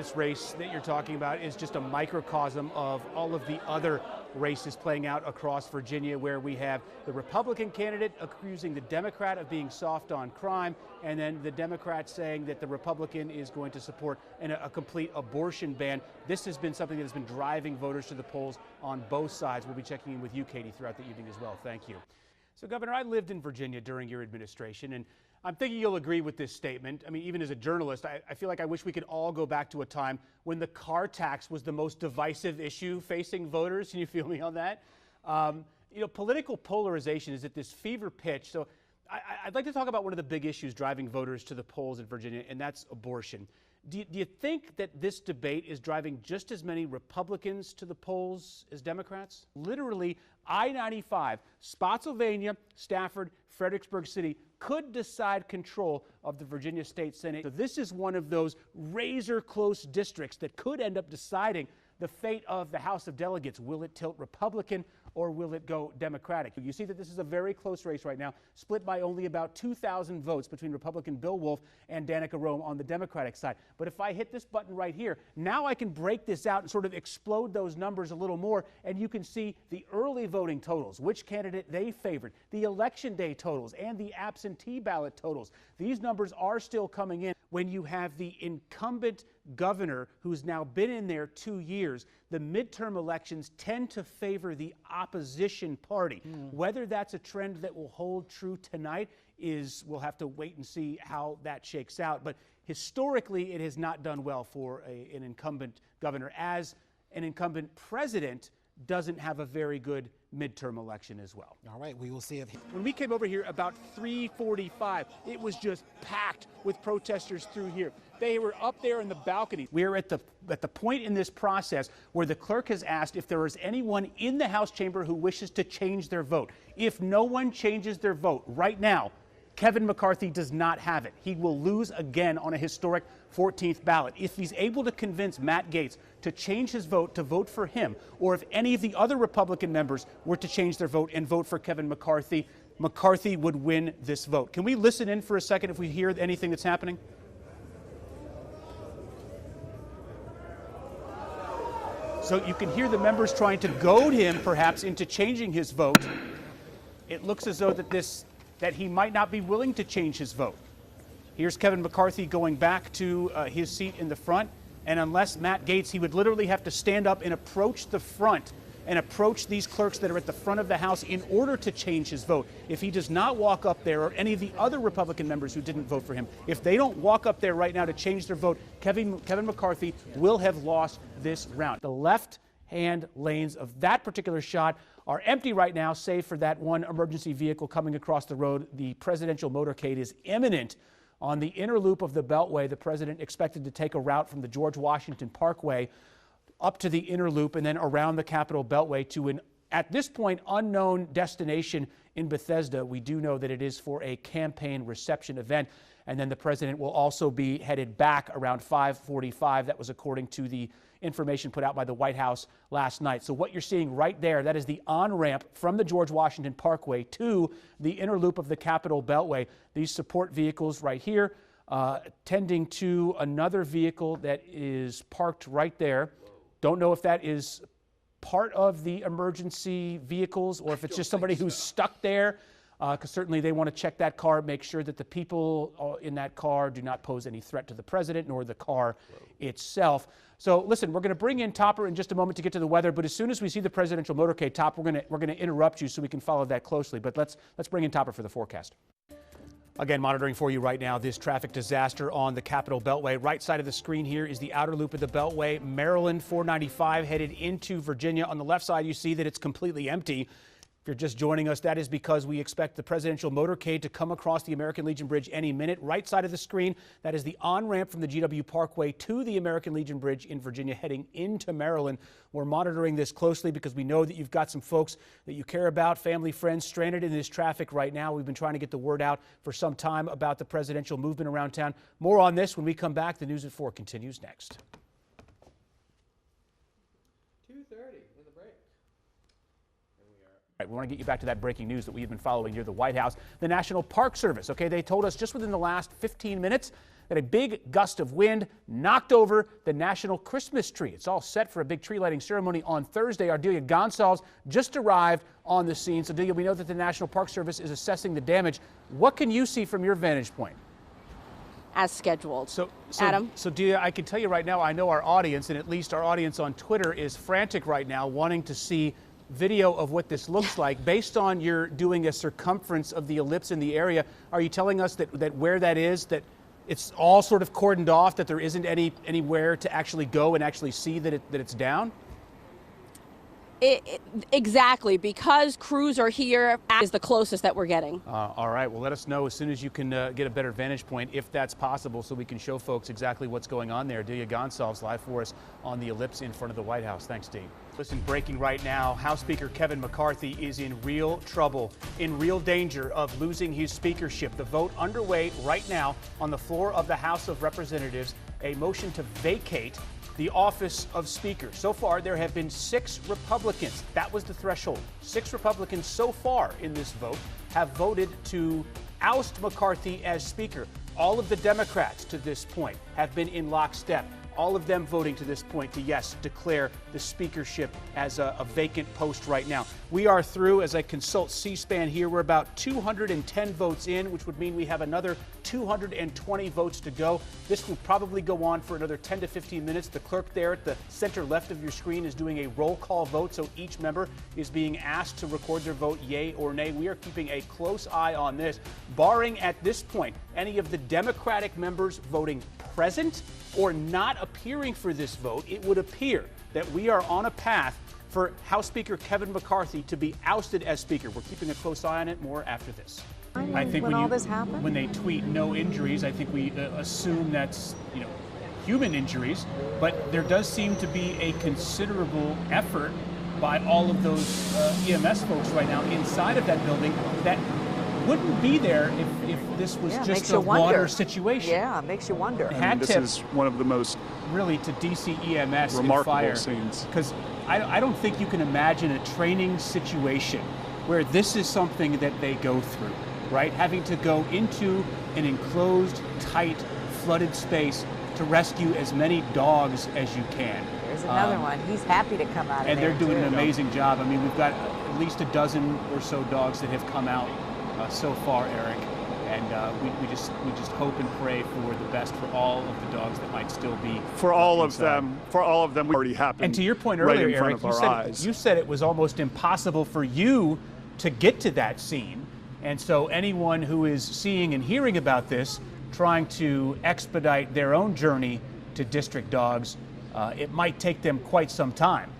this race that you're talking about is just a microcosm of all of the other races playing out across Virginia, where we have the Republican candidate accusing the Democrat of being soft on crime, and then the Democrat saying that the Republican is going to support a complete abortion ban. This has been something that has been driving voters to the polls on both sides. We'll be checking in with you, Katie, throughout the evening as well. Thank you. So, Governor, I lived in Virginia during your administration, and I'm thinking you'll agree with this statement. I mean, even as a journalist, I feel like I wish we could all go back to a time when the car tax was the most divisive issue facing voters. Can you feel me on that? Political polarization is at this fever pitch. So I'd like to talk about one of the big issues driving voters to the polls in Virginia, and that's abortion. Do you think that this debate is driving just as many Republicans to the polls as Democrats? Literally, I-95, Spotsylvania, Stafford, Fredericksburg City could decide control of the Virginia State Senate. So this is one of those razor-close districts that could end up deciding the fate of the House of Delegates. Will it tilt Republican or will it go Democratic? You see that this is a very close race right now, split by only about 2,000 votes between Republican Bill Wolf and Danica Roem on the Democratic side. But if I hit this button right here, now I can break this out and sort of explode those numbers a little more, and you can see the early voting totals, which candidate they favored, the election day totals, and the absentee ballot totals. These numbers are still coming in when you have the incumbent governor who's now been in there 2 years. The midterm elections tend to favor the opposition party. Whether that's a trend that will hold true tonight we'll have to wait and see how that shakes out. But historically, it has not done well for an incumbent governor, as an incumbent president doesn't have a very good midterm election as well. All right, we will see if... When we came over here about 3:45, it was just packed with protesters through here. They were up there in the balcony. We're at the point in this process where the clerk has asked if there is anyone in the House chamber who wishes to change their vote. If no one changes their vote right now, Kevin McCarthy does not have it. He will lose again on a historic 14th ballot. If he's able to convince Matt Gaetz to change his vote to vote for him, or if any of the other Republican members were to change their vote and vote for Kevin McCarthy, McCarthy would win this vote. Can we listen in for a second if we hear anything that's happening? So you can hear the members trying to goad him perhaps into changing his vote. It looks as though that he might not be willing to change his vote. Here's Kevin McCarthy going back to his seat in the front, and unless Matt Gaetz, he would literally have to stand up and approach the front and approach these clerks that are at the front of the House in order to change his vote. If he does not walk up there, or any of the other Republican members who didn't vote for him, if they don't walk up there right now to change their vote, Kevin McCarthy will have lost this round. The left-hand lanes of that particular shot are empty right now, save for that one emergency vehicle coming across the road. The presidential motorcade is imminent on the inner loop of the Beltway. The president expected to take a route from the George Washington Parkway up to the inner loop and then around the Capitol Beltway to an, at this point, unknown destination in Bethesda. We do know that it is for a campaign reception event. And then the president will also be headed back around 5:45. That was according to the information put out by the White House last night. So what you're seeing right there, that is the on-ramp from the George Washington Parkway to the inner loop of the Capitol Beltway. These support vehicles right here, tending to another vehicle that is parked right there. Don't know if that is part of the emergency vehicles or if it's just somebody who's stuck there, because certainly they want to check that car, make sure that the people in that car do not pose any threat to the president nor the car itself. So listen, we're going to bring in Topper in just a moment to get to the weather, but as soon as we see the presidential motorcade, Top, we're going to interrupt you so we can follow that closely. But let's bring in Topper for the forecast. Again, monitoring for you right now this traffic disaster on the Capitol Beltway. Right side of the screen here is the outer loop of the Beltway, Maryland 495 headed into Virginia. On the left side, you see that it's completely empty. If you're just joining us, that is because we expect the presidential motorcade to come across the American Legion Bridge any minute. Right side of the screen, that is the on-ramp from the GW Parkway to the American Legion Bridge in Virginia heading into Maryland. We're monitoring this closely because we know that you've got some folks that you care about, family, friends, stranded in this traffic right now. We've been trying to get the word out for some time about the presidential movement around town. More on this when we come back. The News at 4 continues next. 2:30 in the break. Right, we want to get you back to that breaking news that we've been following near the White House. The National Park Service, okay, they told us just within the last 15 minutes that a big gust of wind knocked over the national Christmas tree. It's all set for a big tree lighting ceremony on Thursday. Ardelia Gonçalves just arrived on the scene. So, Delia, we know that the National Park Service is assessing the damage. What can you see from your vantage point? As scheduled. Adam? So, Delia, I can tell you right now, I know our audience, and at least our audience on Twitter, is frantic right now wanting to see video of what this looks like. Based on your doing a circumference of the ellipse in the area, are you telling us that where that is, that it's all sort of cordoned off, that there isn't anywhere to actually go and actually see that it's down? Exactly, because crews are here is the closest that we're getting. All right, well, let us know as soon as you can get a better vantage point, if that's possible, so we can show folks exactly what's going on there. Delia Gonçalves live for us on the ellipse in front of the White House. Thanks, Dee. Listen, breaking right now, House Speaker Kevin McCarthy is in real trouble, in real danger of losing his speakership. The vote underway right now on the floor of the House of Representatives, a motion to vacate the office of Speaker. So far, there have been 6 Republicans. That was the threshold. 6 Republicans so far in this vote have voted to oust McCarthy as Speaker. All of the Democrats to this point have been in lockstep. All of them voting to this point to, yes, declare the speakership as a vacant post right now. We are through, as I consult C-SPAN here, we're about 210 votes in, which would mean we have another 220 votes to go. This will probably go on for another 10 to 15 minutes. The clerk there at the center left of your screen is doing a roll call vote, so each member is being asked to record their vote yay or nay. We are keeping a close eye on this, barring at this point any of the Democratic members voting present or not appearing for this vote. It would appear that we are on a path for House Speaker Kevin McCarthy to be ousted as Speaker. We're keeping a close eye on it. More after this. I think when all this happened, when they tweet no injuries, I think we assume that's human injuries, but there does seem to be a considerable effort by all of those EMS folks right now inside of that building that wouldn't be there if this was just a water situation. Yeah, it makes you wonder. This is one of the most really to DC EMS remarkable and fire scenes. Because I don't think you can imagine a training situation where this is something that they go through, right? Having to go into an enclosed, tight, flooded space to rescue as many dogs as you can. There's another one. He's happy to come out of there, and they're doing too. an amazing job. I mean, we've got at least a dozen or so dogs that have come out so far, Eric, and we just hope and pray for the best for all of the dogs that might still be for all inside. of them, we already happened. And to your point earlier, right in front Eric, of our eyes. you said it was almost impossible for you to get to that scene, and so anyone who is seeing and hearing about this, trying to expedite their own journey to district dogs, it might take them quite some time.